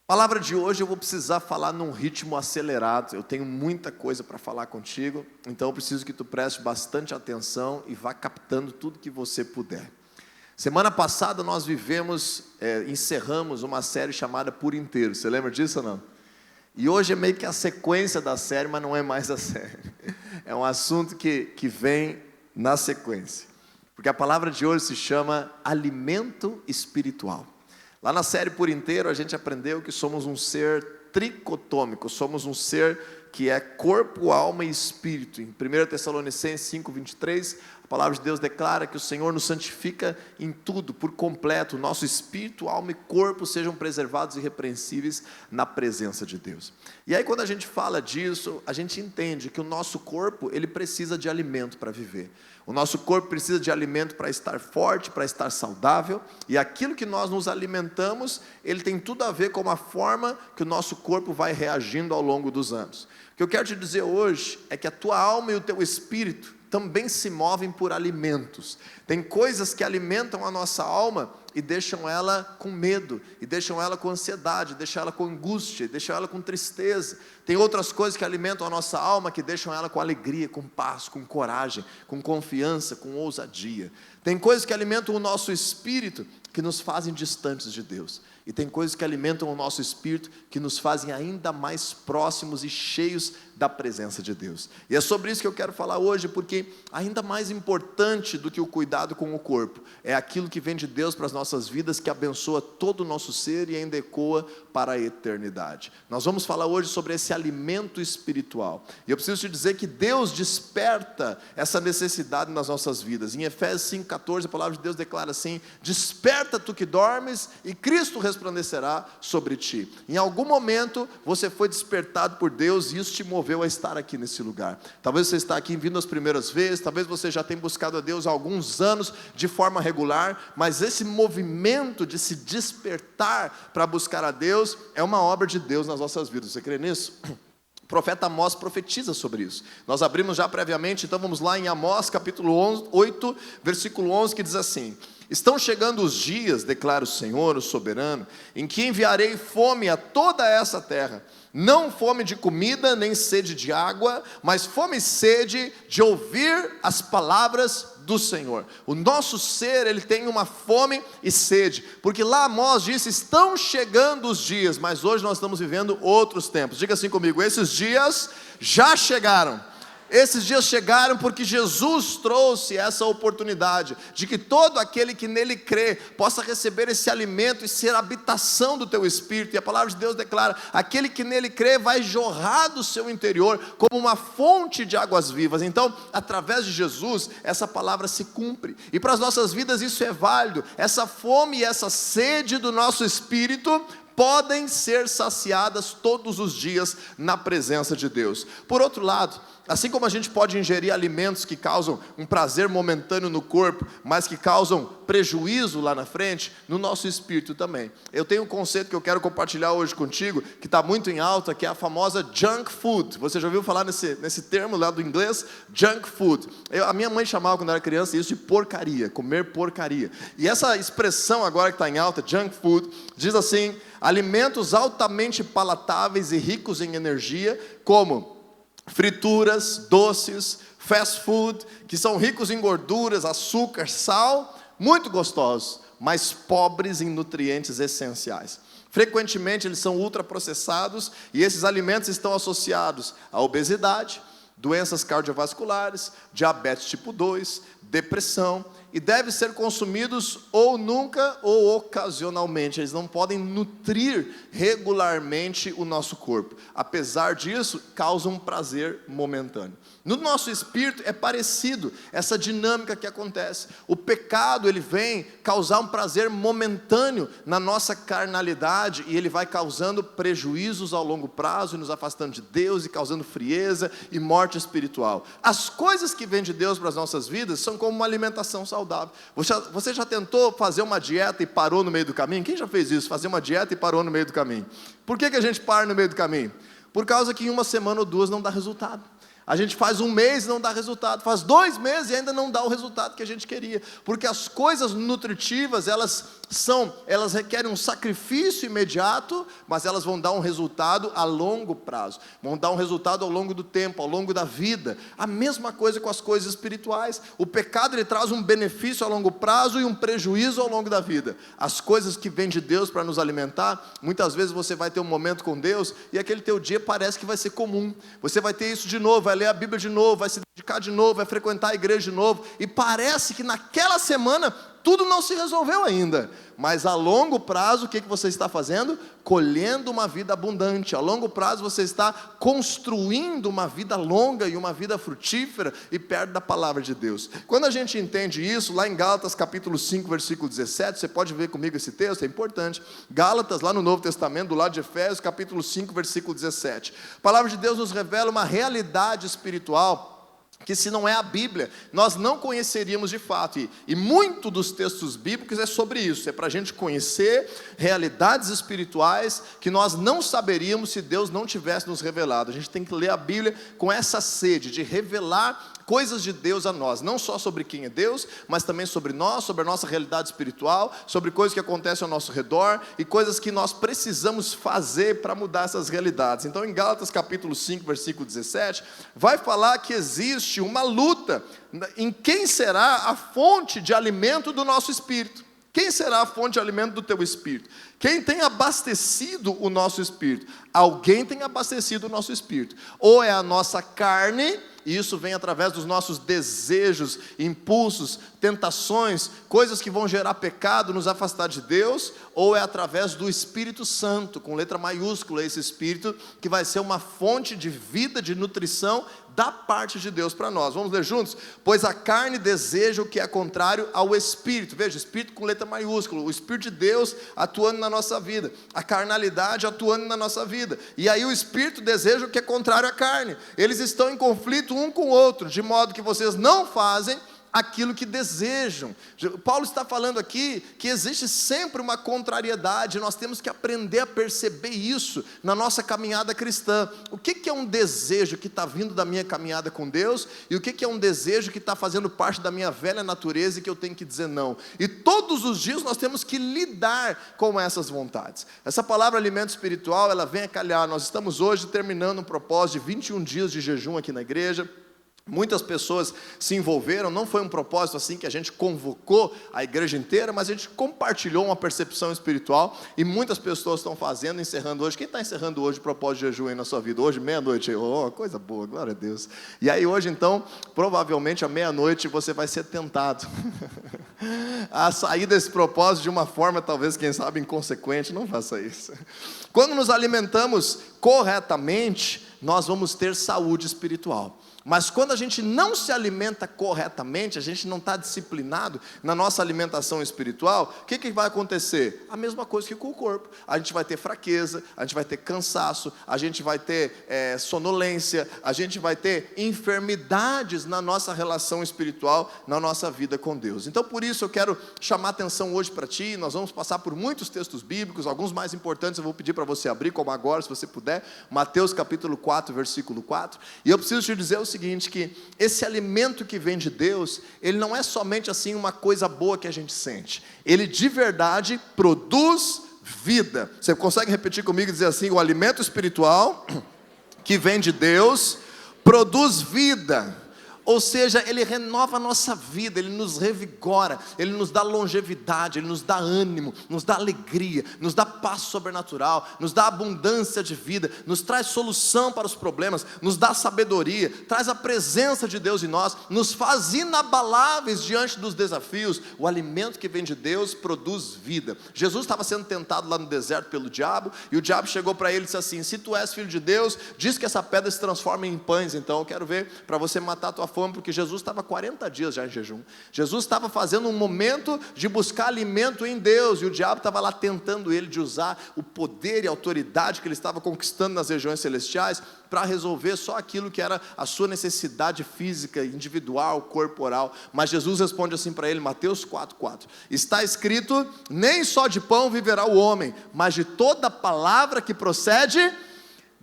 A palavra de hoje eu vou precisar falar num ritmo acelerado. Eu tenho muita coisa para falar contigo, então eu preciso que tu preste bastante atenção e vá captando tudo que você puder. Semana passada nós encerramos uma série chamada Por Inteiro. Você lembra disso ou não? E hoje é meio que a sequência da série, mas não é mais a série. É um assunto que vem na sequência. Porque a palavra de hoje se chama alimento espiritual. Lá na série Por Inteiro a gente aprendeu que somos um ser tricotômico, somos um ser que é corpo, alma e espírito. Em 1 Tessalonicenses 5:23, a palavra de Deus declara que o Senhor nos santifica em tudo, por completo. Nosso espírito, alma e corpo sejam preservados e irrepreensíveis na presença de Deus. E aí quando a gente fala disso, a gente entende que o nosso corpo, ele precisa de alimento para viver. O nosso corpo precisa de alimento para estar forte, para estar saudável. E aquilo que nós nos alimentamos, ele tem tudo a ver com a forma que o nosso corpo vai reagindo ao longo dos anos. O que eu quero te dizer hoje é que a tua alma e o teu espírito também se movem por alimentos. Tem coisas que alimentam a nossa alma e deixam ela com medo, e deixam ela com ansiedade, deixam ela com angústia, deixam ela com tristeza. Tem outras coisas que alimentam a nossa alma, que deixam ela com alegria, com paz, com coragem, com confiança, com ousadia. Tem coisas que alimentam o nosso espírito, que nos fazem distantes de Deus. E tem coisas que alimentam o nosso espírito, que nos fazem ainda mais próximos e cheios da presença de Deus. E é sobre isso que eu quero falar hoje, porque ainda mais importante do que o cuidado com o corpo, é aquilo que vem de Deus para as nossas vidas, que abençoa todo o nosso ser e ainda ecoa para a eternidade. Nós vamos falar hoje sobre esse alimento espiritual. E eu preciso te dizer que Deus desperta essa necessidade nas nossas vidas. Em Efésios 5:14, a palavra de Deus declara assim: desperta tu que dormes, e Cristo resplandecerá sobre ti. Em algum momento você foi despertado por Deus e isso te moveu a estar aqui nesse lugar. Talvez você está aqui vindo as primeiras vezes, talvez você já tenha buscado a Deus há alguns anos de forma regular, mas esse movimento de se despertar para buscar a Deus é uma obra de Deus nas nossas vidas. Você crê nisso? O profeta Amós profetiza sobre isso. Nós abrimos já previamente, então vamos lá em Amós capítulo 8, versículo 11, que diz assim: estão chegando os dias, declara o Senhor, o soberano, em que enviarei fome a toda essa terra, não fome de comida, nem sede de água, mas fome e sede de ouvir as palavras do Senhor. O nosso ser, ele tem uma fome e sede, porque lá Amós disse: estão chegando os dias, mas hoje nós estamos vivendo outros tempos. Diga assim comigo: esses dias já chegaram. Esses dias chegaram porque Jesus trouxe essa oportunidade de que todo aquele que nele crê possa receber esse alimento e ser habitação do teu espírito. E a palavra de Deus declara: aquele que nele crê vai jorrar do seu interior como uma fonte de águas vivas. Então, através de Jesus, essa palavra se cumpre. E para as nossas vidas isso é válido. Essa fome e essa sede do nosso espírito podem ser saciadas todos os dias na presença de Deus. Por outro lado, assim como a gente pode ingerir alimentos que causam um prazer momentâneo no corpo, mas que causam prejuízo lá na frente, no nosso espírito também. Eu tenho um conceito que eu quero compartilhar hoje contigo, que está muito em alta, que é a famosa junk food. Você já ouviu falar nesse termo lá do inglês? Junk food. A minha mãe chamava quando eu era criança isso de porcaria, comer porcaria. E essa expressão agora que está em alta, junk food, diz assim: alimentos altamente palatáveis e ricos em energia, como frituras, doces, fast food, que são ricos em gorduras, açúcar, sal, muito gostosos, mas pobres em nutrientes essenciais. Frequentemente eles são ultraprocessados e esses alimentos estão associados à obesidade, doenças cardiovasculares, diabetes tipo 2, depressão, e devem ser consumidos ou nunca ou ocasionalmente. Eles não podem nutrir regularmente o nosso corpo. Apesar disso, causam um prazer momentâneo. No nosso espírito é parecido essa dinâmica que acontece. O pecado, ele vem causar um prazer momentâneo na nossa carnalidade, e ele vai causando prejuízos ao longo prazo, e nos afastando de Deus, e causando frieza e morte espiritual. As coisas que vêm de Deus para as nossas vidas são como uma alimentação saudável. Você já tentou fazer uma dieta e parou no meio do caminho? Quem já fez isso? Fazer uma dieta e parou no meio do caminho? Por que a gente para no meio do caminho? Por causa que em uma semana ou duas não dá resultado. A gente faz 1 mês e não dá resultado, faz 2 meses e ainda não dá o resultado que a gente queria, porque as coisas nutritivas, elas requerem um sacrifício imediato, mas elas vão dar um resultado a longo prazo, vão dar um resultado ao longo do tempo, ao longo da vida. A mesma coisa com as coisas espirituais. O pecado, ele traz um benefício a longo prazo e um prejuízo ao longo da vida. As coisas que vêm de Deus para nos alimentar, muitas vezes você vai ter um momento com Deus e aquele teu dia parece que vai ser comum, você vai ter isso de novo, vai ler a Bíblia de novo, vai se dedicar de novo, vai frequentar a igreja de novo, e parece que naquela semana tudo não se resolveu ainda, mas a longo prazo, o que você está fazendo? Colhendo uma vida abundante. A longo prazo você está construindo uma vida longa e uma vida frutífera e perto da palavra de Deus. Quando a gente entende isso, lá em Gálatas capítulo 5, versículo 17, você pode ver comigo esse texto, é importante. Gálatas, lá no Novo Testamento, do lado de Efésios, capítulo 5, versículo 17. A palavra de Deus nos revela uma realidade espiritual que, se não é a Bíblia, nós não conheceríamos de fato, e muito dos textos bíblicos é sobre isso, é para a gente conhecer realidades espirituais que nós não saberíamos se Deus não tivesse nos revelado. A gente tem que ler a Bíblia com essa sede de revelar coisas de Deus a nós, não só sobre quem é Deus, mas também sobre nós, sobre a nossa realidade espiritual, sobre coisas que acontecem ao nosso redor, e coisas que nós precisamos fazer para mudar essas realidades. Então, em Gálatas capítulo 5, versículo 17, vai falar que existe uma luta em quem será a fonte de alimento do nosso espírito. Quem será a fonte de alimento do teu espírito? Quem tem abastecido o nosso espírito? Alguém tem abastecido o nosso espírito. Ou é a nossa carne, e isso vem através dos nossos desejos, impulsos, tentações, coisas que vão gerar pecado, nos afastar de Deus, ou é através do Espírito Santo, com letra maiúscula, esse Espírito, que vai ser uma fonte de vida, de nutrição, da parte de Deus para nós. Vamos ler juntos? Pois a carne deseja o que é contrário ao Espírito. Veja, Espírito com letra maiúscula, o Espírito de Deus atuando na nossa vida, a carnalidade atuando na nossa vida, e aí o Espírito deseja o que é contrário à carne. Eles estão em conflito um com o outro, de modo que vocês não fazem aquilo que desejam. Paulo está falando aqui que existe sempre uma contrariedade, nós temos que aprender a perceber isso na nossa caminhada cristã. O que é um desejo que está vindo da minha caminhada com Deus, e o que é um desejo que está fazendo parte da minha velha natureza e que eu tenho que dizer não. E todos os dias nós temos que lidar com essas vontades. Essa palavra alimento espiritual, ela vem a calhar. Nós estamos hoje terminando um propósito de 21 dias de jejum aqui na igreja. Muitas pessoas se envolveram, não foi um propósito assim que a gente convocou a igreja inteira, mas a gente compartilhou uma percepção espiritual, e muitas pessoas estão fazendo, encerrando hoje. Quem está encerrando hoje o propósito de jejum aí na sua vida? Hoje, meia-noite, oh, coisa boa, glória a Deus. E aí hoje então, provavelmente à meia-noite você vai ser tentado a sair desse propósito de uma forma, talvez, quem sabe, inconsequente. Não faça isso. Quando nos alimentamos corretamente, nós vamos ter saúde espiritual. Mas quando a gente não se alimenta corretamente, a gente não está disciplinado na nossa alimentação espiritual, o que vai acontecer? A mesma coisa que com o corpo. A gente vai ter fraqueza, a gente vai ter cansaço, a gente vai ter sonolência, a gente vai ter enfermidades na nossa relação espiritual, na nossa vida com Deus. Então, por isso eu quero chamar atenção hoje para ti. Nós vamos passar por muitos textos bíblicos, alguns mais importantes eu vou pedir para você abrir, como agora, se você puder, Mateus capítulo 4, versículo 4, e eu preciso te dizer o seguinte, que esse alimento que vem de Deus, ele não é somente assim uma coisa boa que a gente sente, ele de verdade produz vida. Você consegue repetir comigo e dizer assim: o alimento espiritual que vem de Deus produz vida. Ou seja, ele renova a nossa vida, ele nos revigora, ele nos dá longevidade, ele nos dá ânimo, nos dá alegria, nos dá paz sobrenatural, nos dá abundância de vida, nos traz solução para os problemas, nos dá sabedoria, traz a presença de Deus em nós, nos faz inabaláveis diante dos desafios. O alimento que vem de Deus produz vida. Jesus estava sendo tentado lá no deserto pelo diabo, e o diabo chegou para ele e disse assim: se tu és filho de Deus, diz que essa pedra se transforma em pães. Então eu quero ver, para você matar a tua fome, porque Jesus estava 40 dias já em jejum. Jesus estava fazendo um momento de buscar alimento em Deus, e o diabo estava lá tentando ele de usar o poder e a autoridade que ele estava conquistando nas regiões celestiais para resolver só aquilo que era a sua necessidade física, individual, corporal. Mas Jesus responde assim para ele, Mateus 4:4, está escrito: nem só de pão viverá o homem, mas de toda palavra que procede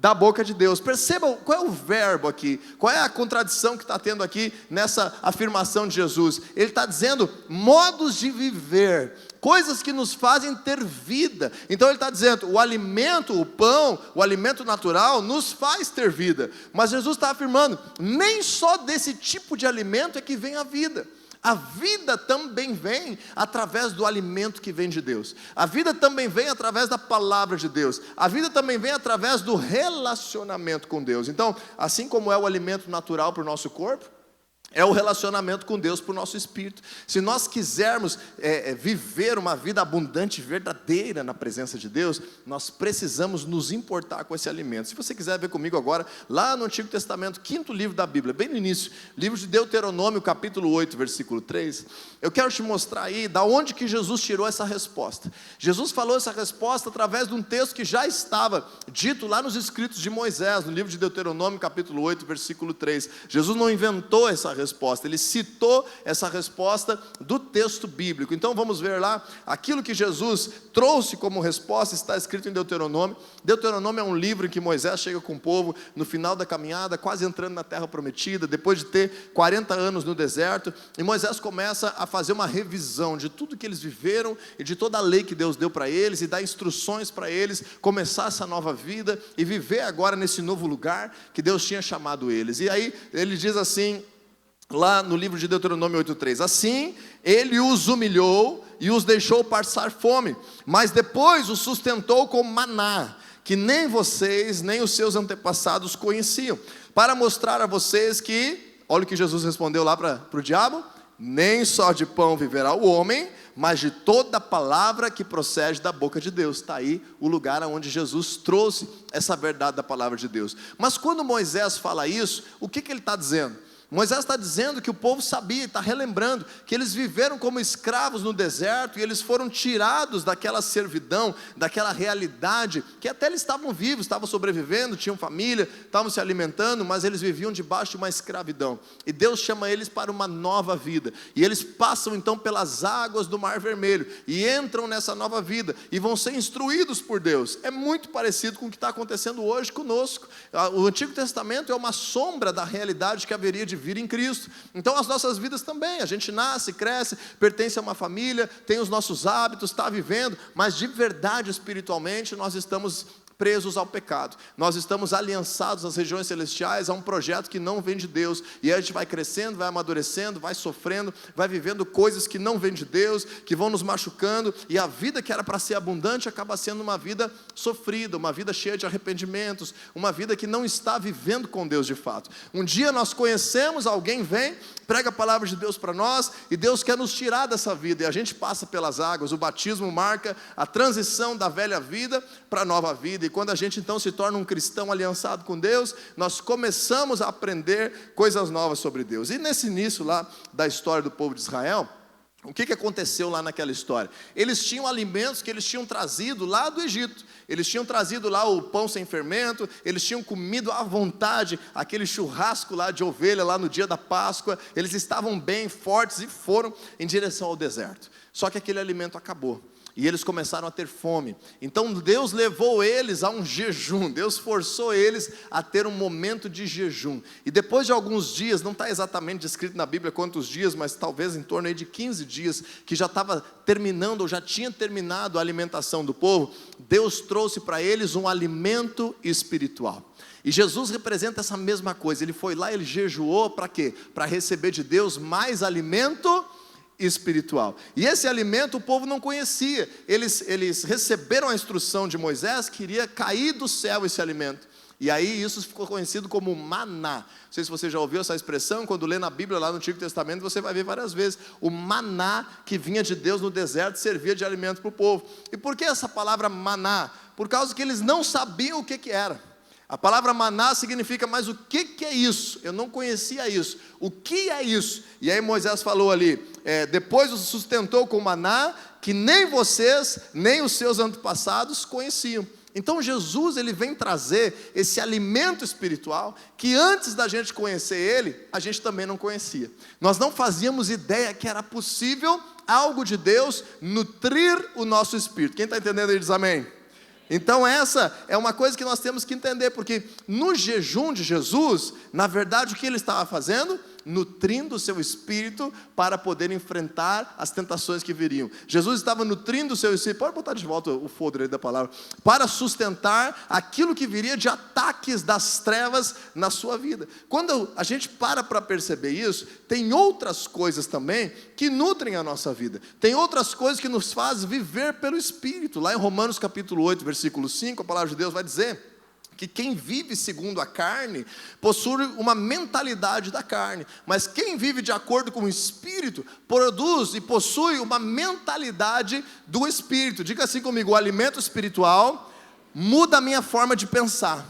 da boca de Deus. Percebam qual é o verbo aqui, qual é a contradição que está tendo aqui nessa afirmação de Jesus. Ele está dizendo modos de viver, coisas que nos fazem ter vida. Então ele está dizendo, o alimento, o pão, o alimento natural nos faz ter vida. Mas Jesus está afirmando, nem só desse tipo de alimento é que vem a vida. A vida também vem através do alimento que vem de Deus. A vida também vem através da palavra de Deus. A vida também vem através do relacionamento com Deus. Então, assim como é o alimento natural para o nosso corpo, é o relacionamento com Deus para o nosso espírito. Se nós quisermos viver uma vida abundante, verdadeira na presença de Deus, nós precisamos nos importar com esse alimento. Se você quiser ver comigo agora, lá no Antigo Testamento, 5º livro da Bíblia, bem no início, livro de Deuteronômio, capítulo 8, versículo 3, eu quero te mostrar aí, da onde que Jesus tirou essa resposta. Jesus falou essa resposta através de um texto que já estava dito lá nos escritos de Moisés, no livro de Deuteronômio, capítulo 8, versículo 3. Jesus não inventou essa resposta, ele citou essa resposta do texto bíblico. Então vamos ver lá, aquilo que Jesus trouxe como resposta está escrito em Deuteronômio. Deuteronômio é um livro em que Moisés chega com o povo no final da caminhada, quase entrando na terra prometida, depois de ter 40 anos no deserto, e Moisés começa a fazer uma revisão de tudo que eles viveram e de toda a lei que Deus deu para eles, e dá instruções para eles começar essa nova vida e viver agora nesse novo lugar que Deus tinha chamado eles. E aí ele diz assim, lá no livro de Deuteronômio 8,3, assim ele os humilhou e os deixou passar fome, mas depois os sustentou com maná, que nem vocês, nem os seus antepassados conheciam, para mostrar a vocês que, olha o que Jesus respondeu lá para o diabo, nem só de pão viverá o homem, mas de toda palavra que procede da boca de Deus. Está aí o lugar onde Jesus trouxe essa verdade da palavra de Deus. Mas quando Moisés fala isso, o que ele está dizendo? Moisés está dizendo que o povo sabia, está relembrando que eles viveram como escravos no deserto e eles foram tirados daquela servidão, daquela realidade, que até eles estavam vivos, estavam sobrevivendo, tinham família, estavam se alimentando, mas eles viviam debaixo de uma escravidão. E Deus chama eles para uma nova vida. E eles passam então pelas águas do Mar Vermelho e entram nessa nova vida e vão ser instruídos por Deus. É muito parecido com o que está acontecendo hoje conosco. O Antigo Testamento é uma sombra da realidade que haveria de vir em Cristo. Então as nossas vidas também, a gente nasce, cresce, pertence a uma família, tem os nossos hábitos, está vivendo, mas de verdade espiritualmente nós estamos presos ao pecado, nós estamos aliançados às regiões celestiais, a um projeto que não vem de Deus, e a gente vai crescendo, vai amadurecendo, vai sofrendo, vai vivendo coisas que não vêm de Deus, que vão nos machucando, e a vida que era para ser abundante, acaba sendo uma vida sofrida, uma vida cheia de arrependimentos, uma vida que não está vivendo com Deus de fato. Um dia nós conhecemos, alguém vem, prega a palavra de Deus para nós, e Deus quer nos tirar dessa vida, e a gente passa pelas águas. O batismo marca a transição da velha vida para a nova vida, e quando a gente então se torna um cristão aliançado com Deus, nós começamos a aprender coisas novas sobre Deus. E nesse início lá da história do povo de Israel, o que aconteceu lá naquela história? Eles tinham alimentos que eles tinham trazido lá do Egito, eles tinham trazido lá o pão sem fermento, eles tinham comido à vontade aquele churrasco lá de ovelha lá no dia da Páscoa, eles estavam bem fortes e foram em direção ao deserto. Só que aquele alimento acabou. E eles começaram a ter fome. Então Deus levou eles a um jejum. Deus forçou eles a ter um momento de jejum. E depois de alguns dias, não está exatamente descrito na Bíblia quantos dias, mas talvez em torno aí de 15 dias, que já estava terminando, ou já tinha terminado a alimentação do povo, Deus trouxe para eles um alimento espiritual. E Jesus representa essa mesma coisa. Ele foi lá, ele jejuou para quê? Para receber de Deus mais alimento espiritual. E esse alimento o povo não conhecia. Eles receberam a instrução de Moisés que iria cair do céu esse alimento. E aí isso ficou conhecido como maná. Não sei se você já ouviu essa expressão, quando lê na Bíblia lá no Antigo Testamento, você vai ver várias vezes. O maná que vinha de Deus no deserto servia de alimento para o povo. E por que essa palavra maná? Por causa que eles não sabiam o que era. A palavra maná significa, mas o que é isso? Eu não conhecia isso. O que é isso? E aí Moisés falou ali, depois os sustentou com maná, que nem vocês, nem os seus antepassados conheciam. Então Jesus, ele vem trazer esse alimento espiritual, que antes da gente conhecer ele, a gente também não conhecia. Nós não fazíamos ideia que era possível algo de Deus nutrir o nosso espírito. Quem está entendendo aí diz amém. Então essa é uma coisa que nós temos que entender, porque no jejum de Jesus, na verdade o que ele estava fazendo? Nutrindo o seu espírito para poder enfrentar as tentações que viriam. Jesus estava nutrindo o seu espírito, pode botar de volta o folder aí da palavra, para sustentar aquilo que viria de ataques das trevas na sua vida. Quando a gente para perceber isso, tem outras coisas também que nutrem a nossa vida. Tem outras coisas que nos fazem viver pelo Espírito. Lá em Romanos capítulo 8, versículo 5, a palavra de Deus vai dizer que quem vive segundo a carne possui uma mentalidade da carne, mas quem vive de acordo com o Espírito produz e possui uma mentalidade do Espírito. Diga assim comigo: o alimento espiritual muda a minha forma de pensar.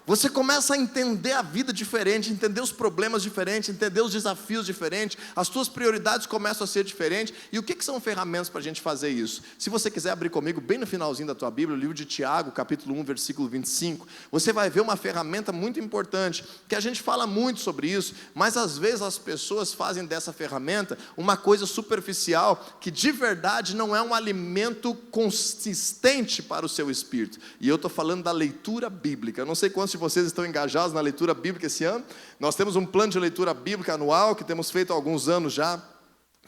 Você começa a entender a vida diferente, entender os problemas diferentes, entender os desafios diferentes, as suas prioridades começam a ser diferentes. E o que são ferramentas para a gente fazer isso? Se você quiser abrir comigo, bem no finalzinho da tua Bíblia, o livro de Tiago, capítulo 1, versículo 25, você vai ver uma ferramenta muito importante, que a gente fala muito sobre isso, mas às vezes as pessoas fazem dessa ferramenta uma coisa superficial, que de verdade não é um alimento consistente para o seu espírito. E eu estou falando da leitura bíblica. Eu não sei quantos de vocês estão engajados na leitura bíblica esse ano. Nós temos um plano de leitura bíblica anual, que temos feito há alguns anos já.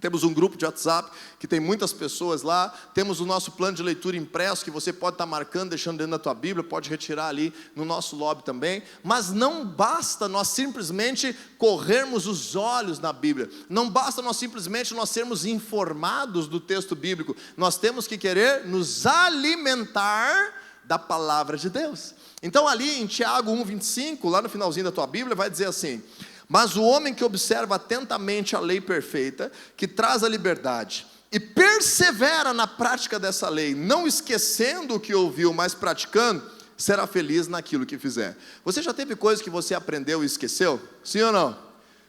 Temos um grupo de WhatsApp, que tem muitas pessoas lá. Temos o nosso plano de leitura impresso, que você pode estar marcando, deixando dentro da tua Bíblia, pode retirar ali no nosso lobby também. Mas não basta nós simplesmente corrermos os olhos na Bíblia. Não basta nós simplesmente sermos informados do texto bíblico. Nós temos que querer nos alimentar da palavra de Deus. Então ali em Tiago 1,25, lá no finalzinho da tua Bíblia, vai dizer assim: mas o homem que observa atentamente a lei perfeita, que traz a liberdade, e persevera na prática dessa lei, não esquecendo o que ouviu, mas praticando, será feliz naquilo que fizer. Você já teve coisas que você aprendeu e esqueceu? Sim ou não?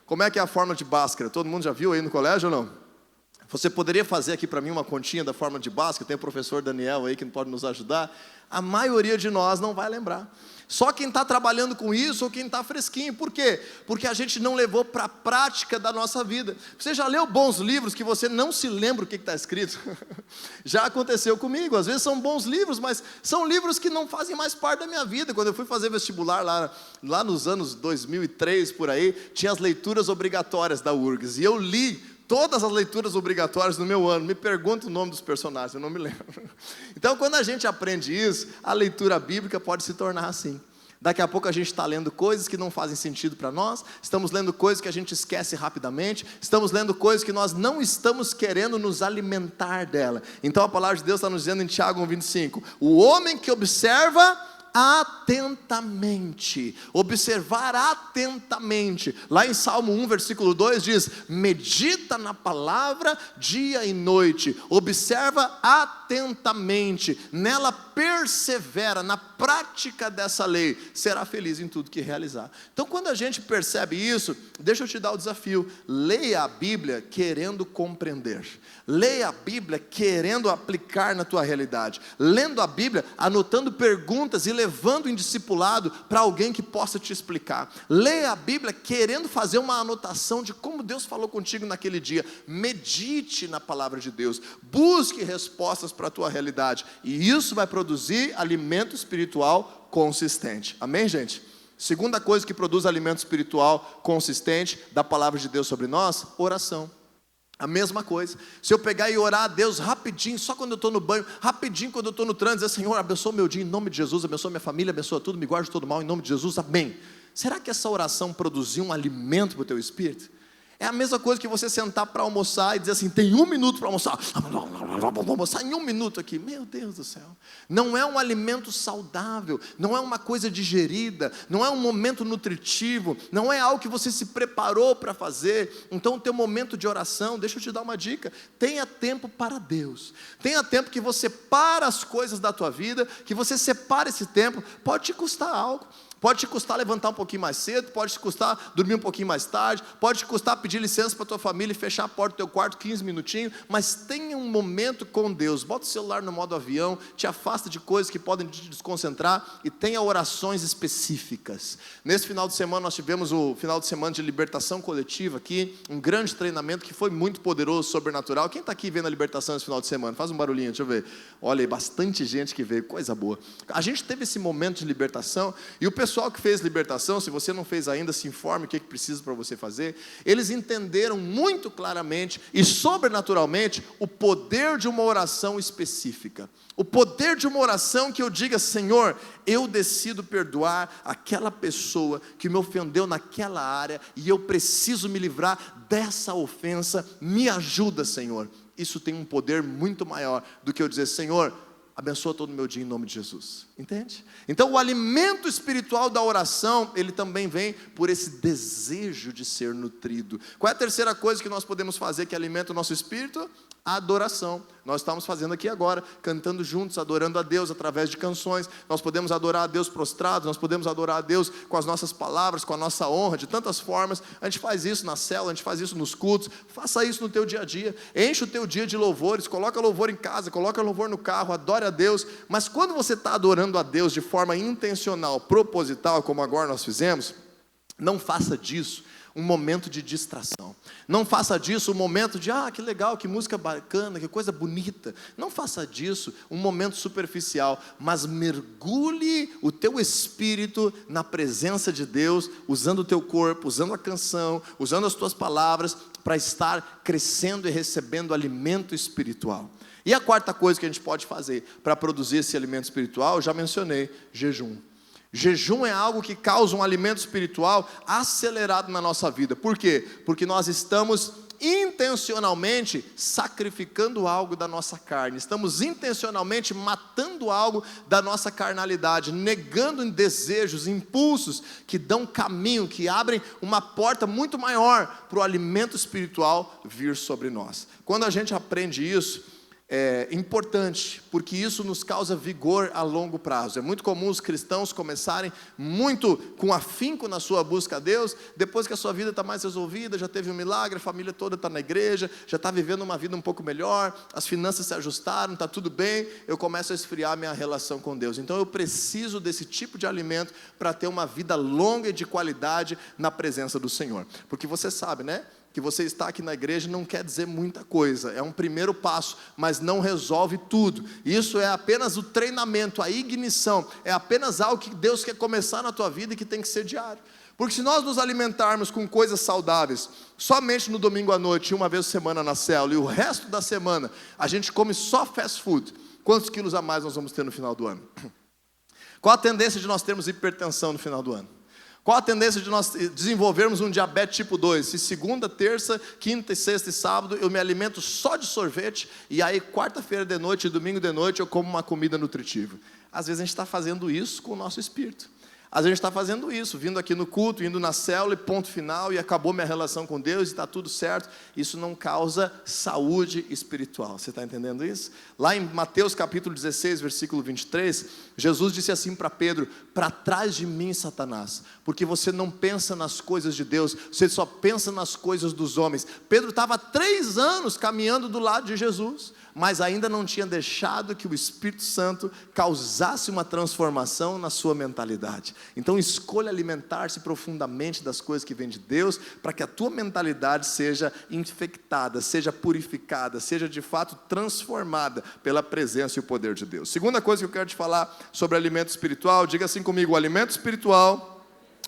Como é que é a fórmula de Bhaskara? Todo mundo já viu aí no colégio ou não? Você poderia fazer aqui para mim uma continha da fórmula de Bhaskara? Tem o professor Daniel aí que pode nos ajudar. A maioria de nós não vai lembrar. Só quem está trabalhando com isso ou quem está fresquinho. Por quê? Porque a gente não levou para a prática da nossa vida. Você já leu bons livros que você não se lembra o que está escrito? Já aconteceu comigo. Às vezes são bons livros, mas são livros que não fazem mais parte da minha vida. Quando eu fui fazer vestibular lá nos anos 2003, por aí, tinha as leituras obrigatórias da URGS. E eu li todas as leituras obrigatórias no meu ano. Me pergunta o nome dos personagens, eu não me lembro. Então, quando a gente aprende isso, a leitura bíblica pode se tornar assim. Daqui a pouco a gente está lendo coisas que não fazem sentido para nós, estamos lendo coisas que a gente esquece rapidamente, estamos lendo coisas que nós não estamos querendo nos alimentar dela. Então a palavra de Deus está nos dizendo em Tiago 1,25, o homem que observa atentamente, observar atentamente, lá em Salmo 1, versículo 2 diz, medita na palavra dia e noite, observa atentamente, nela persevera, na prática dessa lei, será feliz em tudo que realizar. Então quando a gente percebe isso, deixa eu te dar o desafio, leia a Bíblia querendo compreender, leia a Bíblia querendo aplicar na tua realidade, lendo a Bíblia, anotando perguntas e levando em discipulado para alguém que possa te explicar. Leia a Bíblia querendo fazer uma anotação de como Deus falou contigo naquele dia. Medite na palavra de Deus. Busque respostas para a tua realidade. E isso vai produzir alimento espiritual consistente. Amém, gente? Segunda coisa que produz alimento espiritual consistente da palavra de Deus sobre nós, oração. A mesma coisa, se eu pegar e orar a Deus rapidinho, só quando eu estou no banho, rapidinho quando eu estou no trânsito, dizer, Senhor, abençoa meu dia em nome de Jesus, abençoa minha família, abençoa tudo, me guarde de todo mal em nome de Jesus, amém. Será que essa oração produziu um alimento para o teu espírito? É a mesma coisa que você sentar para almoçar e dizer assim, tem 1 minuto para almoçar, vou almoçar em 1 minuto aqui, meu Deus do céu, não é um alimento saudável, não é uma coisa digerida, não é um momento nutritivo, não é algo que você se preparou para fazer. Então o teu momento de oração, deixa eu te dar uma dica, tenha tempo para Deus, tenha tempo que você para as coisas da tua vida, que você separe esse tempo, pode te custar algo. Pode te custar levantar um pouquinho mais cedo, pode te custar dormir um pouquinho mais tarde, pode te custar pedir licença para a tua família e fechar a porta do teu quarto 15 minutinhos, mas tenha um momento com Deus. Bota o celular no modo avião, te afasta de coisas que podem te desconcentrar e tenha orações específicas. Nesse final de semana nós tivemos o final de semana de libertação coletiva aqui, um grande treinamento que foi muito poderoso, sobrenatural. Quem está aqui vendo a libertação esse final de semana? Faz um barulhinho, deixa eu ver. Olha aí, bastante gente que veio, coisa boa. A gente teve esse momento de libertação, e o pessoal que fez libertação, se você não fez ainda, se informe o que precisa para você fazer. Eles entenderam muito claramente e sobrenaturalmente o poder de uma oração específica. O poder de uma oração que eu diga: Senhor, eu decido perdoar aquela pessoa que me ofendeu naquela área, e eu preciso me livrar dessa ofensa, me ajuda, Senhor. Isso tem um poder muito maior do que eu dizer: Senhor, abençoa todo o meu dia em nome de Jesus. Entende? Então o alimento espiritual da oração, ele também vem por esse desejo de ser nutrido. Qual é a terceira coisa que nós podemos fazer que alimenta o nosso espírito? A adoração. Nós estamos fazendo aqui agora, cantando juntos, adorando a Deus através de canções. Nós podemos adorar a Deus prostrados, nós podemos adorar a Deus com as nossas palavras, com a nossa honra, de tantas formas. A gente faz isso na célula, a gente faz isso nos cultos. Faça isso no teu dia a dia. Enche o teu dia de louvores, coloca louvor em casa, coloca louvor no carro, adore a Deus. Mas quando você está adorando a Deus de forma intencional, proposital, como agora nós fizemos, não faça disso um momento de distração. Não faça disso um momento de, que legal, que música bacana, que coisa bonita. Não faça disso um momento superficial, mas mergulhe o teu espírito na presença de Deus, usando o teu corpo, usando a canção, usando as tuas palavras, para estar crescendo e recebendo alimento espiritual. E a quarta coisa que a gente pode fazer para produzir esse alimento espiritual, eu já mencionei: jejum. Jejum é algo que causa um alimento espiritual acelerado na nossa vida. Por quê? Porque nós estamos intencionalmente sacrificando algo da nossa carne. Estamos intencionalmente matando algo da nossa carnalidade, negando desejos, impulsos que dão caminho, que abrem uma porta muito maior para o alimento espiritual vir sobre nós. Quando a gente aprende isso, é importante, porque isso nos causa vigor a longo prazo. É muito comum os cristãos começarem muito com afinco na sua busca a Deus, depois que a sua vida está mais resolvida, já teve um milagre, a família toda está na igreja, já está vivendo uma vida um pouco melhor, as finanças se ajustaram, está tudo bem, eu começo a esfriar minha relação com Deus. Então eu preciso desse tipo de alimento para ter uma vida longa e de qualidade na presença do Senhor. Porque você sabe, né? Que você está aqui na igreja não quer dizer muita coisa, é um primeiro passo, mas não resolve tudo. Isso é apenas o treinamento, a ignição, é apenas algo que Deus quer começar na tua vida e que tem que ser diário. Porque se nós nos alimentarmos com coisas saudáveis, somente no domingo à noite, uma vez por semana na célula, e o resto da semana a gente come só fast food, quantos quilos a mais nós vamos ter no final do ano? Qual a tendência de nós termos hipertensão no final do ano? Qual a tendência de nós desenvolvermos um diabetes tipo 2? Se segunda, terça, quinta, sexta e sábado eu me alimento só de sorvete, e aí quarta-feira de noite e domingo de noite eu como uma comida nutritiva. Às vezes a gente está fazendo isso com o nosso espírito. Às vezes a gente está fazendo isso, vindo aqui no culto, indo na célula e ponto final, e acabou minha relação com Deus e está tudo certo. Isso não causa saúde espiritual. Você está entendendo isso? Lá em Mateus capítulo 16, versículo 23, Jesus disse assim para Pedro: para trás de mim, Satanás, porque você não pensa nas coisas de Deus, você só pensa nas coisas dos homens. Pedro estava 3 anos caminhando do lado de Jesus, mas ainda não tinha deixado que o Espírito Santo causasse uma transformação na sua mentalidade. Então escolha alimentar-se profundamente das coisas que vêm de Deus, para que a tua mentalidade seja infectada, seja purificada, seja de fato transformada pela presença e o poder de Deus. Segunda coisa que eu quero te falar sobre alimento espiritual, diga assim comigo: o alimento espiritual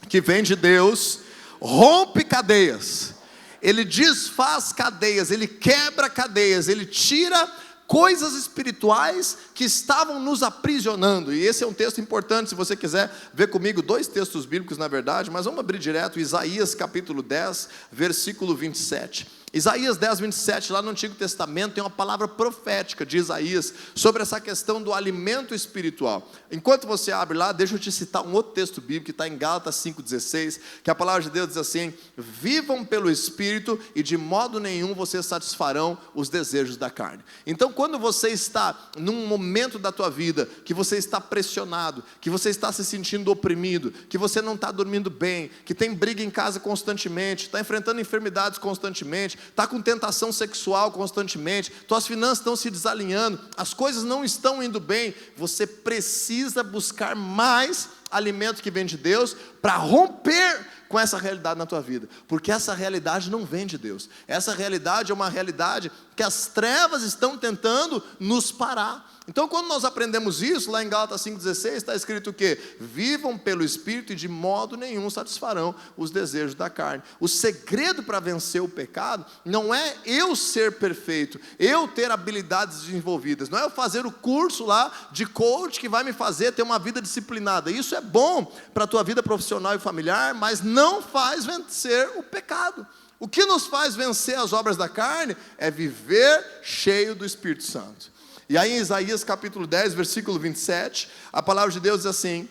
que vem de Deus rompe cadeias. Ele desfaz cadeias, ele quebra cadeias, ele tira coisas espirituais que estavam nos aprisionando. E esse é um texto importante, se você quiser ver comigo, 2 textos bíblicos na verdade, mas vamos abrir direto, Isaías capítulo 10, versículo 27. Isaías 10, 27, lá no Antigo Testamento, tem uma palavra profética de Isaías sobre essa questão do alimento espiritual. Enquanto você abre lá, deixa eu te citar um outro texto bíblico que está em Gálatas 5,16, que a palavra de Deus diz assim: vivam pelo Espírito e de modo nenhum vocês satisfarão os desejos da carne. Então, quando você está num momento da tua vida que você está pressionado, que você está se sentindo oprimido, que você não está dormindo bem, que tem briga em casa constantemente, está enfrentando enfermidades constantemente, está com tentação sexual constantemente, tuas finanças estão se desalinhando, as coisas não estão indo bem, você precisa buscar mais alimento que vem de Deus para romper com essa realidade na tua vida, porque essa realidade não vem de Deus. Essa realidade é uma realidade que as trevas estão tentando nos parar. Então, quando nós aprendemos isso, lá em Gálatas 5,16, está escrito o quê? Vivam pelo Espírito e de modo nenhum satisfarão os desejos da carne. O segredo para vencer o pecado não é eu ser perfeito, eu ter habilidades desenvolvidas, não é eu fazer o curso lá de coach que vai me fazer ter uma vida disciplinada. Isso é bom para a tua vida profissional e familiar, mas não faz vencer o pecado. O que nos faz vencer as obras da carne é viver cheio do Espírito Santo. E aí em Isaías capítulo 10, versículo 27, a palavra de Deus diz assim: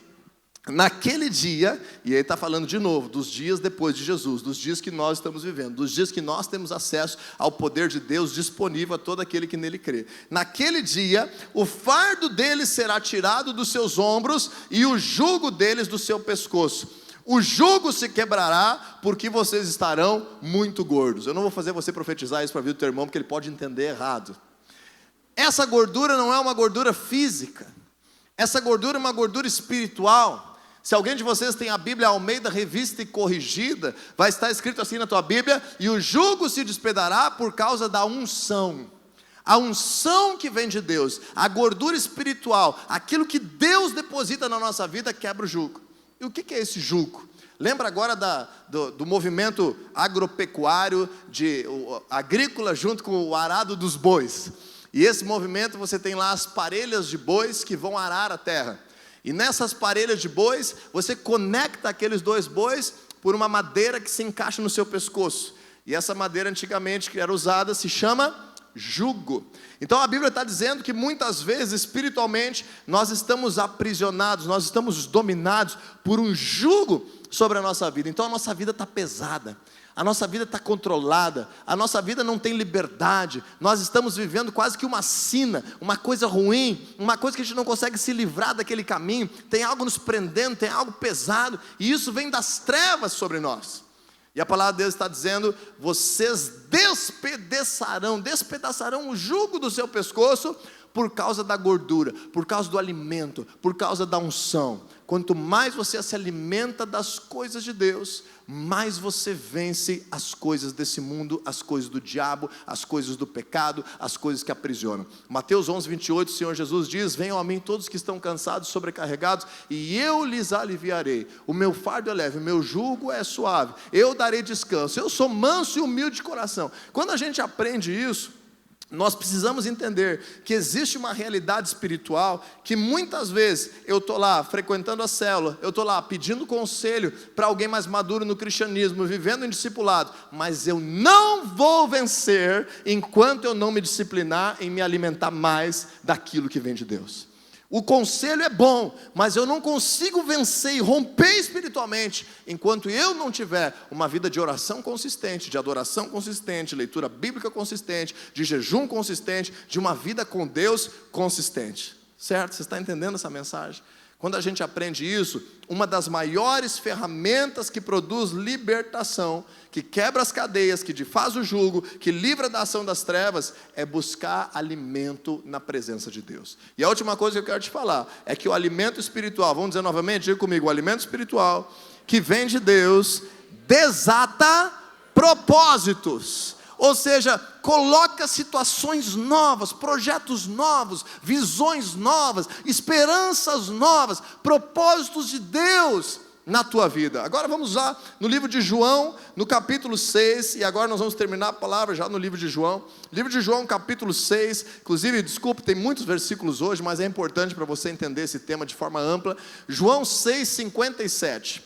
naquele dia, e aí está falando de novo, dos dias depois de Jesus, dos dias que nós estamos vivendo, dos dias que nós temos acesso ao poder de Deus disponível a todo aquele que nele crê. Naquele dia, o fardo deles será tirado dos seus ombros e o jugo deles do seu pescoço. O jugo se quebrará porque vocês estarão muito gordos. Eu não vou fazer você profetizar isso para vir o teu irmão, porque ele pode entender errado. Essa gordura não é uma gordura física, essa gordura é uma gordura espiritual. Se alguém de vocês tem a Bíblia Almeida Revista e Corrigida, vai estar escrito assim na tua Bíblia: e o jugo se despedará por causa da unção. A unção que vem de Deus, a gordura espiritual, aquilo que Deus deposita na nossa vida, quebra o jugo. E o que é esse jugo? Lembra agora do movimento agropecuário, agrícola junto com o arado dos bois. E esse movimento você tem lá as parelhas de bois que vão arar a terra. E nessas parelhas de bois, você conecta aqueles dois bois por uma madeira que se encaixa no seu pescoço. E essa madeira antigamente que era usada se chama jugo. Então a Bíblia está dizendo que muitas vezes espiritualmente nós estamos aprisionados, nós estamos dominados por um jugo sobre a nossa vida. Então a nossa vida está pesada, a nossa vida está controlada, a nossa vida não tem liberdade, nós estamos vivendo quase que uma sina, uma coisa ruim, uma coisa que a gente não consegue se livrar daquele caminho, tem algo nos prendendo, tem algo pesado, e isso vem das trevas sobre nós. E a palavra de Deus está dizendo: vocês despedaçarão o jugo do seu pescoço por causa da gordura, por causa do alimento, por causa da unção. Quanto mais você se alimenta das coisas de Deus, mais você vence as coisas desse mundo, as coisas do diabo, as coisas do pecado, as coisas que aprisionam. Mateus 11, 28, o Senhor Jesus diz: venham a mim todos que estão cansados, sobrecarregados, e eu lhes aliviarei. O meu fardo é leve, o meu jugo é suave, eu darei descanso. Eu sou manso e humilde de coração. Quando a gente aprende isso, nós precisamos entender que existe uma realidade espiritual que muitas vezes eu estou lá frequentando a célula, eu estou lá pedindo conselho para alguém mais maduro no cristianismo, vivendo em discipulado, mas eu não vou vencer enquanto eu não me disciplinar em me alimentar mais daquilo que vem de Deus. O conselho é bom, mas eu não consigo vencer e romper espiritualmente enquanto eu não tiver uma vida de oração consistente, de adoração consistente, leitura bíblica consistente, de jejum consistente, de uma vida com Deus consistente. Certo? Você está entendendo essa mensagem? Quando a gente aprende isso, uma das maiores ferramentas que produz libertação, que quebra as cadeias, que desfaz o jugo, que livra da ação das trevas, é buscar alimento na presença de Deus. E a última coisa que eu quero te falar é que o alimento espiritual, vamos dizer novamente, diga comigo: o alimento espiritual que vem de Deus desata propósitos. Ou seja, coloca situações novas, projetos novos, visões novas, esperanças novas, propósitos de Deus na tua vida. Agora vamos lá no livro de João, no capítulo 6, e agora nós vamos terminar a palavra já no livro de João. Livro de João, capítulo 6, inclusive, desculpe, tem muitos versículos hoje, mas é importante para você entender esse tema de forma ampla. João 6, 57.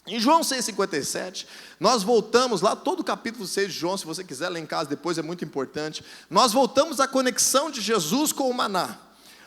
Em João 6,57, nós voltamos lá, todo o capítulo 6 de João, se você quiser ler em casa depois, é muito importante. Nós voltamos à conexão de Jesus com o maná.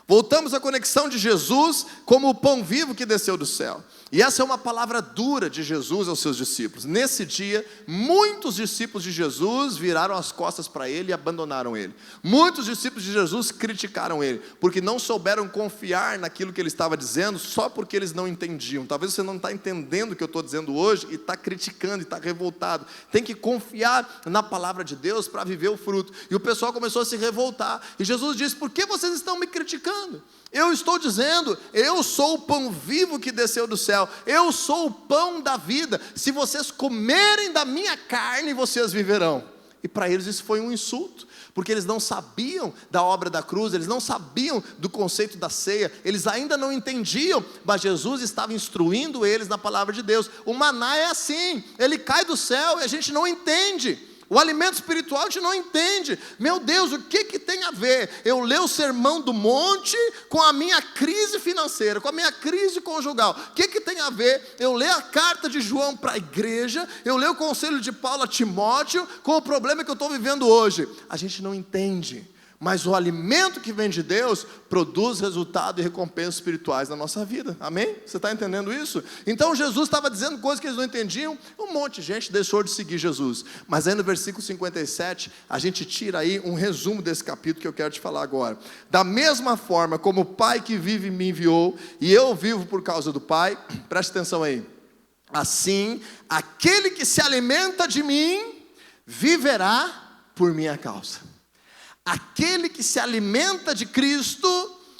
Voltamos à conexão de Jesus como o pão vivo que desceu do céu. E essa é uma palavra dura de Jesus aos seus discípulos. Nesse dia, muitos discípulos de Jesus viraram as costas para ele e abandonaram ele. Muitos discípulos de Jesus criticaram ele, porque não souberam confiar naquilo que ele estava dizendo, só porque eles não entendiam. Talvez você não está entendendo o que eu estou dizendo hoje e está criticando e está revoltado. Tem que confiar na palavra de Deus para viver o fruto. E o pessoal começou a se revoltar. E Jesus disse: por que vocês estão me criticando? Eu estou dizendo, eu sou o pão vivo que desceu do céu, eu sou o pão da vida, se vocês comerem da minha carne, vocês viverão. E para eles isso foi um insulto, porque eles não sabiam da obra da cruz, eles não sabiam do conceito da ceia, eles ainda não entendiam, mas Jesus estava instruindo eles na palavra de Deus. O maná é assim, ele cai do céu e a gente não entende. O alimento espiritual a gente não entende. Meu Deus, o que tem a ver eu ler o sermão do monte com a minha crise financeira, com a minha crise conjugal? O que tem a ver eu ler a carta de João para a igreja, eu ler o conselho de Paulo a Timóteo com o problema que eu estou vivendo hoje? A gente não entende. Mas o alimento que vem de Deus produz resultado e recompensas espirituais na nossa vida. Amém? Você está entendendo isso? Então Jesus estava dizendo coisas que eles não entendiam. Um monte de gente deixou de seguir Jesus. Mas aí no versículo 57, a gente tira aí um resumo desse capítulo que eu quero te falar agora. Da mesma forma como o Pai que vive me enviou, e eu vivo por causa do Pai, preste atenção aí. Assim, aquele que se alimenta de mim, viverá por minha causa. Aquele que se alimenta de Cristo,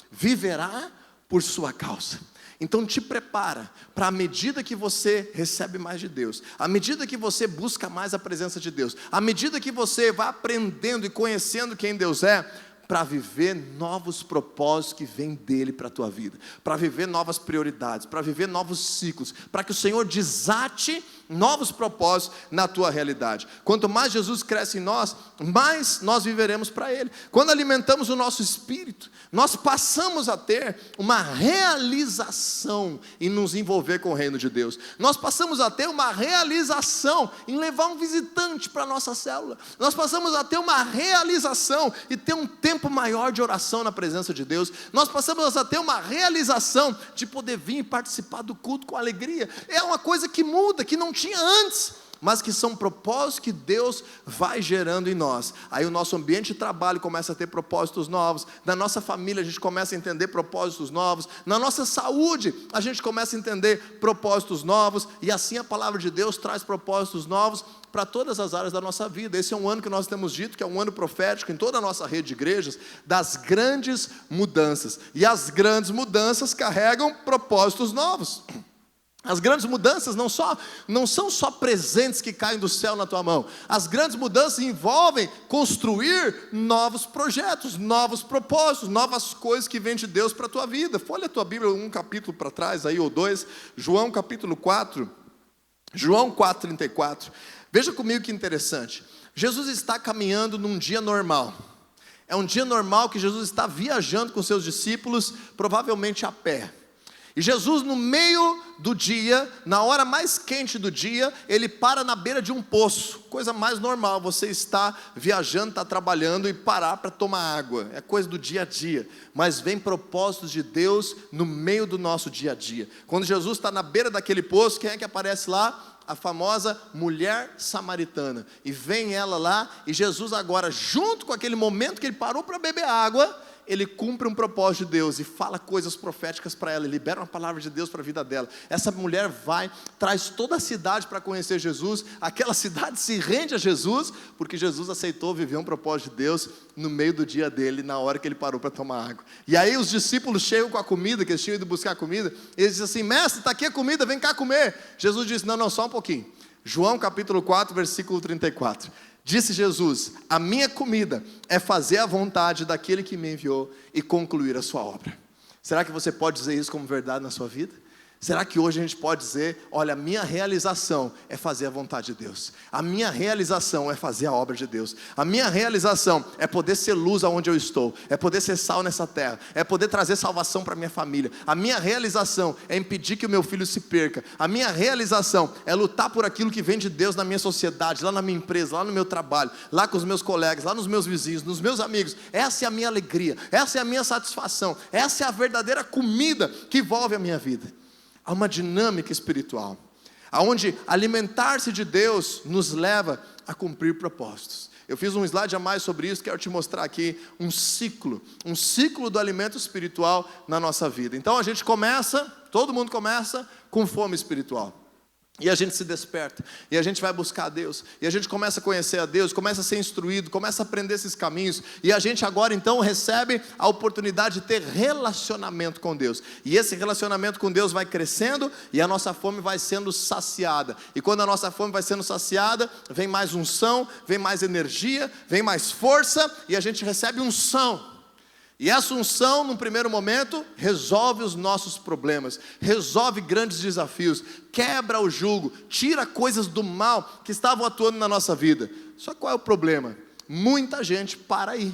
viverá por sua causa. Então te prepara, para à medida que você recebe mais de Deus, à medida que você busca mais a presença de Deus, à medida que você vai aprendendo e conhecendo quem Deus é, para viver novos propósitos que vêm dele para a tua vida, para viver novas prioridades, para viver novos ciclos, para que o Senhor desate novos propósitos na tua realidade. Quanto mais Jesus cresce em nós, mais nós viveremos para Ele. Quando alimentamos o nosso espírito, nós passamos a ter uma realização em nos envolver com o reino de Deus. Nós passamos a ter uma realização em levar um visitante para a nossa célula. Nós passamos a ter uma realização e ter um tempo maior de oração na presença de Deus. Nós passamos a ter uma realização de poder vir e participar do culto com alegria. É uma coisa que muda, que não tinha antes, mas que são propósitos que Deus vai gerando em nós. Aí o nosso ambiente de trabalho começa a ter propósitos novos, na nossa família a gente começa a entender propósitos novos, na nossa saúde a gente começa a entender propósitos novos, e assim a palavra de Deus traz propósitos novos para todas as áreas da nossa vida. Esse é um ano que nós temos dito que é um ano profético em toda a nossa rede de igrejas, das grandes mudanças, e as grandes mudanças carregam propósitos novos. As grandes mudanças não são só presentes que caem do céu na tua mão. As grandes mudanças envolvem construir novos projetos, novos propósitos, novas coisas que vêm de Deus para a tua vida. Olha a tua Bíblia um capítulo para trás, aí, ou dois, João capítulo 4, João 4,34. Veja comigo que interessante. Jesus está caminhando num dia normal. É um dia normal que Jesus está viajando com seus discípulos, provavelmente a pé. E Jesus, no meio do dia, na hora mais quente do dia, ele para na beira de um poço. Coisa mais normal, você está viajando, está trabalhando e parar para tomar água. É coisa do dia a dia. Mas vem propósitos de Deus no meio do nosso dia a dia. Quando Jesus está na beira daquele poço, quem é que aparece lá? A famosa mulher samaritana. E vem ela lá, e Jesus agora, junto com aquele momento que ele parou para beber água, ele cumpre um propósito de Deus e fala coisas proféticas para ela, libera uma palavra de Deus para a vida dela. Essa mulher vai, traz toda a cidade para conhecer Jesus, aquela cidade se rende a Jesus, porque Jesus aceitou viver um propósito de Deus no meio do dia dele, na hora que ele parou para tomar água. E aí os discípulos chegam com a comida, que eles tinham ido buscar comida, eles dizem assim: mestre, está aqui a comida, vem cá comer. Jesus disse: não, só um pouquinho. João capítulo 4, versículo 34. Disse Jesus: a minha comida é fazer a vontade daquele que me enviou e concluir a sua obra. Será que você pode dizer isso como verdade na sua vida? Será que hoje a gente pode dizer, olha, a minha realização é fazer a vontade de Deus. A minha realização é fazer a obra de Deus. A minha realização é poder ser luz aonde eu estou. É poder ser sal nessa terra. É poder trazer salvação para minha família. A minha realização é impedir que o meu filho se perca. A minha realização é lutar por aquilo que vem de Deus na minha sociedade, lá na minha empresa, lá no meu trabalho, lá com os meus colegas, lá nos meus vizinhos, nos meus amigos. Essa é a minha alegria. Essa é a minha satisfação. Essa é a verdadeira comida que envolve a minha vida. Há uma dinâmica espiritual, onde alimentar-se de Deus nos leva a cumprir propósitos. Eu fiz um slide a mais sobre isso, quero te mostrar aqui um ciclo do alimento espiritual na nossa vida. Então a gente começa, todo mundo começa com fome espiritual. E a gente se desperta, e a gente vai buscar a Deus, e a gente começa a conhecer a Deus, começa a ser instruído, começa a aprender esses caminhos, e a gente agora então recebe a oportunidade de ter relacionamento com Deus, e esse relacionamento com Deus vai crescendo, e a nossa fome vai sendo saciada, e quando a nossa fome vai sendo saciada, vem mais unção, vem mais energia, vem mais força, e a gente recebe unção. E essa unção, num primeiro momento, resolve os nossos problemas, resolve grandes desafios, quebra o jugo, tira coisas do mal que estavam atuando na nossa vida. Só qual é o problema? Muita gente para aí.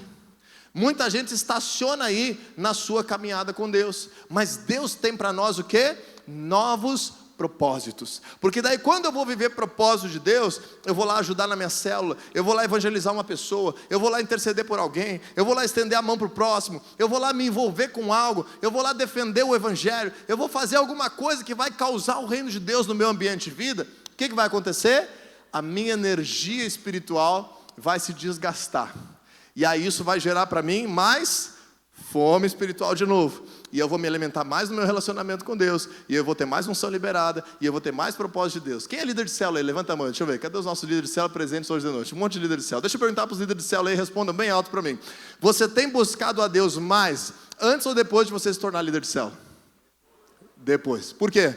Muita gente estaciona aí na sua caminhada com Deus. Mas Deus tem para nós o quê? Novos propósitos. Porque daí quando eu vou viver propósito de Deus, eu vou lá ajudar na minha célula, eu vou lá evangelizar uma pessoa, eu vou lá interceder por alguém, eu vou lá estender a mão para o próximo, eu vou lá me envolver com algo, eu vou lá defender o evangelho, eu vou fazer alguma coisa que vai causar o reino de Deus no meu ambiente de vida. O que vai acontecer? A minha energia espiritual vai se desgastar. E aí isso vai gerar para mim mais fome espiritual de novo. E eu vou me alimentar mais no meu relacionamento com Deus. E eu vou ter mais unção liberada. E eu vou ter mais propósito de Deus. Quem é líder de célula aí? Levanta a mão, deixa eu ver. Cadê os nossos líderes de célula presentes hoje de noite? Um monte de líder de célula. Deixa eu perguntar para os líderes de célula aí, respondam bem alto para mim. Você tem buscado a Deus mais antes ou depois de você se tornar líder de célula? Depois. Por quê?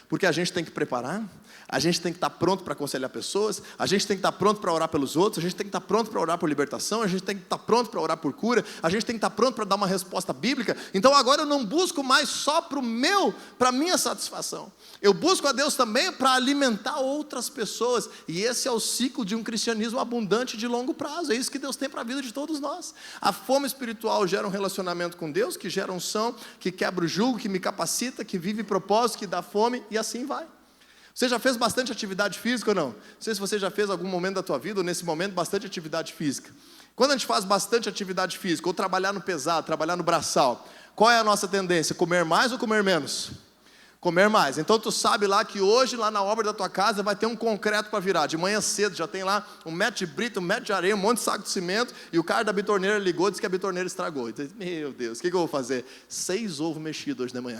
Porque a gente tem que preparar. A gente tem que estar pronto para aconselhar pessoas, a gente tem que estar pronto para orar pelos outros, a gente tem que estar pronto para orar por libertação, a gente tem que estar pronto para orar por cura, a gente tem que estar pronto para dar uma resposta bíblica. Então agora eu não busco mais só para a minha satisfação, eu busco a Deus também para alimentar outras pessoas, e esse é o ciclo de um cristianismo abundante de longo prazo. É isso que Deus tem para a vida de todos nós. A fome espiritual gera um relacionamento com Deus, que gera unção, que quebra o jugo, que me capacita, que vive propósito, que dá fome, e assim vai. Você já fez bastante atividade física ou não? Não sei se você já fez algum momento da tua vida, ou nesse momento, bastante atividade física. Quando a gente faz bastante atividade física, ou trabalhar no pesado, trabalhar no braçal, qual é a nossa tendência? Comer mais ou comer menos? Comer mais. Então tu sabe lá que hoje, lá na obra da tua casa, vai ter um concreto para virar. De manhã cedo já tem lá 1 metro de brita, 1 metro de areia, um monte de saco de cimento, e o cara da bitorneira ligou e disse que a bitorneira estragou. Então, meu Deus, o que eu vou fazer? 6 ovos mexidos hoje de manhã.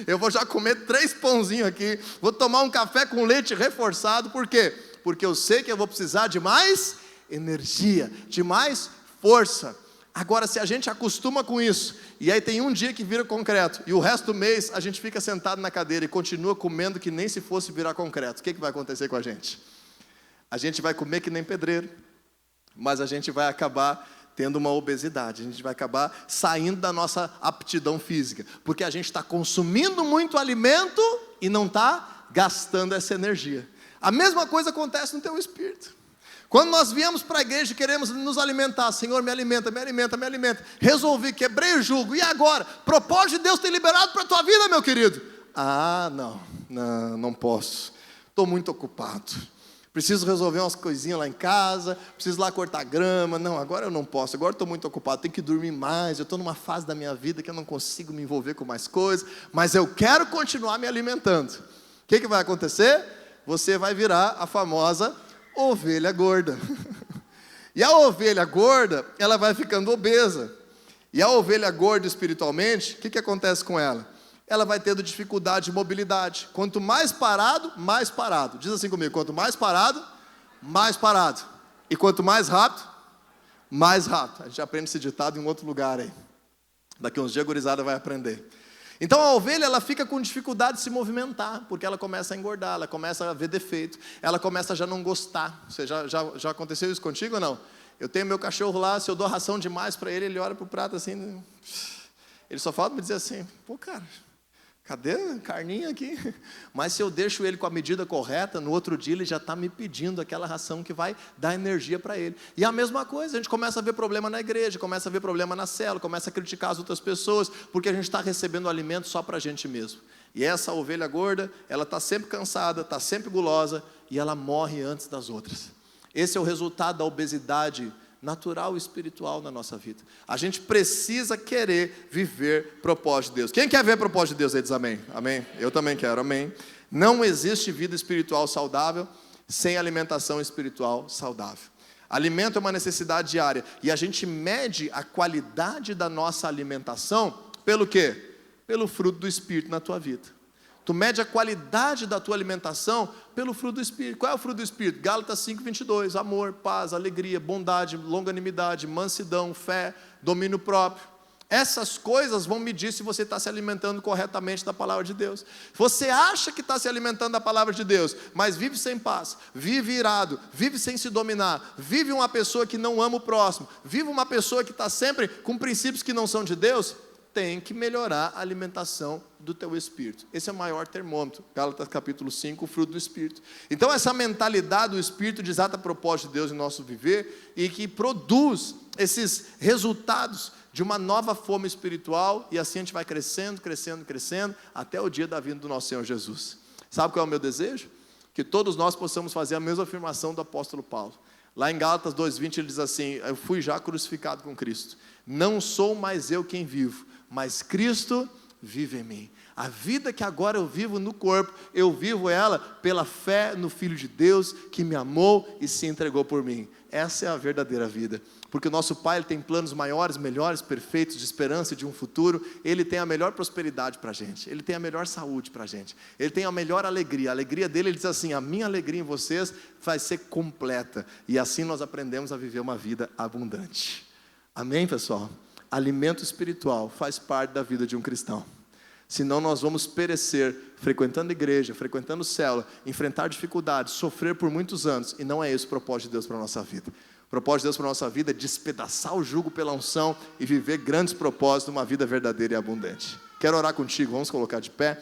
Eu vou já comer 3 pãozinhos aqui, vou tomar um café com leite reforçado. Por quê? Porque eu sei que eu vou precisar de mais energia, de mais força. Agora, se a gente acostuma com isso, e aí tem um dia que vira concreto, e o resto do mês a gente fica sentado na cadeira e continua comendo que nem se fosse virar concreto, o que vai acontecer com a gente? A gente vai comer que nem pedreiro, mas a gente vai acabar tendo uma obesidade, a gente vai acabar saindo da nossa aptidão física, porque a gente está consumindo muito alimento e não está gastando essa energia. A mesma coisa acontece no teu espírito. Quando nós viemos para a igreja e queremos nos alimentar, Senhor, me alimenta, me alimenta, me alimenta. Resolvi, quebrei o jugo. E agora? Propósito de Deus tem liberado para a tua vida, meu querido. Ah, não posso. Estou muito ocupado. Preciso resolver umas coisinhas lá em casa. Preciso lá cortar grama. Não, agora eu não posso. Agora estou muito ocupado. Tenho que dormir mais. Eu estou numa fase da minha vida que eu não consigo me envolver com mais coisas. Mas eu quero continuar me alimentando. O que vai acontecer? Você vai virar a famosa ovelha gorda. E a ovelha gorda, ela vai ficando obesa. E a ovelha gorda espiritualmente, o que acontece com ela? Ela vai tendo dificuldade de mobilidade. Quanto mais parado, mais parado. Diz assim comigo: quanto mais parado, mais parado. E quanto mais rápido, mais rápido. A gente aprende esse ditado em um outro lugar aí. Daqui uns dias a gurizada vai aprender. Então a ovelha, ela fica com dificuldade de se movimentar, porque ela começa a engordar, ela começa a ver defeito, ela começa a já não gostar. Você já aconteceu isso contigo ou não? Eu tenho meu cachorro lá, se eu dou ração demais para ele, ele olha para o prato assim, ele só falta me dizer assim: pô, cara, cadê a carninha aqui? Mas se eu deixo ele com a medida correta, no outro dia ele já está me pedindo aquela ração que vai dar energia para ele. E a mesma coisa, a gente começa a ver problema na igreja, começa a ver problema na célula, começa a criticar as outras pessoas, porque a gente está recebendo alimento só para a gente mesmo. E essa ovelha gorda, ela está sempre cansada, está sempre gulosa, e ela morre antes das outras. Esse é o resultado da obesidade natural e espiritual na nossa vida. A gente precisa querer viver propósito de Deus. Quem quer ver propósito de Deus aí diz amém? Amém? Eu também quero, amém. Não existe vida espiritual saudável sem alimentação espiritual saudável. Alimento é uma necessidade diária, e a gente mede a qualidade da nossa alimentação pelo quê? Pelo fruto do Espírito na tua vida. Tu mede a qualidade da tua alimentação pelo fruto do Espírito. Qual é o fruto do Espírito? Gálatas 5:22, amor, paz, alegria, bondade, longanimidade, mansidão, fé, domínio próprio. Essas coisas vão medir se você está se alimentando corretamente da palavra de Deus. Você acha que está se alimentando da palavra de Deus, mas vive sem paz, vive irado, vive sem se dominar, vive uma pessoa que não ama o próximo, vive uma pessoa que está sempre com princípios que não são de Deus, tem que melhorar a alimentação do teu espírito. Esse é o maior termômetro. Gálatas capítulo 5, o fruto do Espírito. Então essa mentalidade do Espírito desata propósito de Deus em nosso viver e que produz esses resultados de uma nova fome espiritual, e assim a gente vai crescendo, crescendo, crescendo, até o dia da vinda do nosso Senhor Jesus. Sabe qual é o meu desejo? Que todos nós possamos fazer a mesma afirmação do apóstolo Paulo. Lá em Gálatas 2:20 ele diz assim: eu fui já crucificado com Cristo. Não sou mais eu quem vivo, mas Cristo vive em mim. A vida que agora eu vivo no corpo, eu vivo ela pela fé no Filho de Deus, que me amou e se entregou por mim. Essa é a verdadeira vida. Porque o nosso Pai, Ele tem planos maiores, melhores, perfeitos, de esperança, de um futuro. Ele tem a melhor prosperidade para a gente. Ele tem a melhor saúde para a gente. Ele tem a melhor alegria. A alegria dele, Ele diz assim: a minha alegria em vocês vai ser completa. E assim nós aprendemos a viver uma vida abundante. Amém, pessoal? Alimento espiritual faz parte da vida de um cristão. Senão nós vamos perecer frequentando igreja, frequentando célula, enfrentar dificuldades, sofrer por muitos anos. E não é esse o propósito de Deus para a nossa vida. O propósito de Deus para a nossa vida é despedaçar o jugo pela unção e viver grandes propósitos, uma vida verdadeira e abundante. Quero orar contigo, vamos colocar de pé.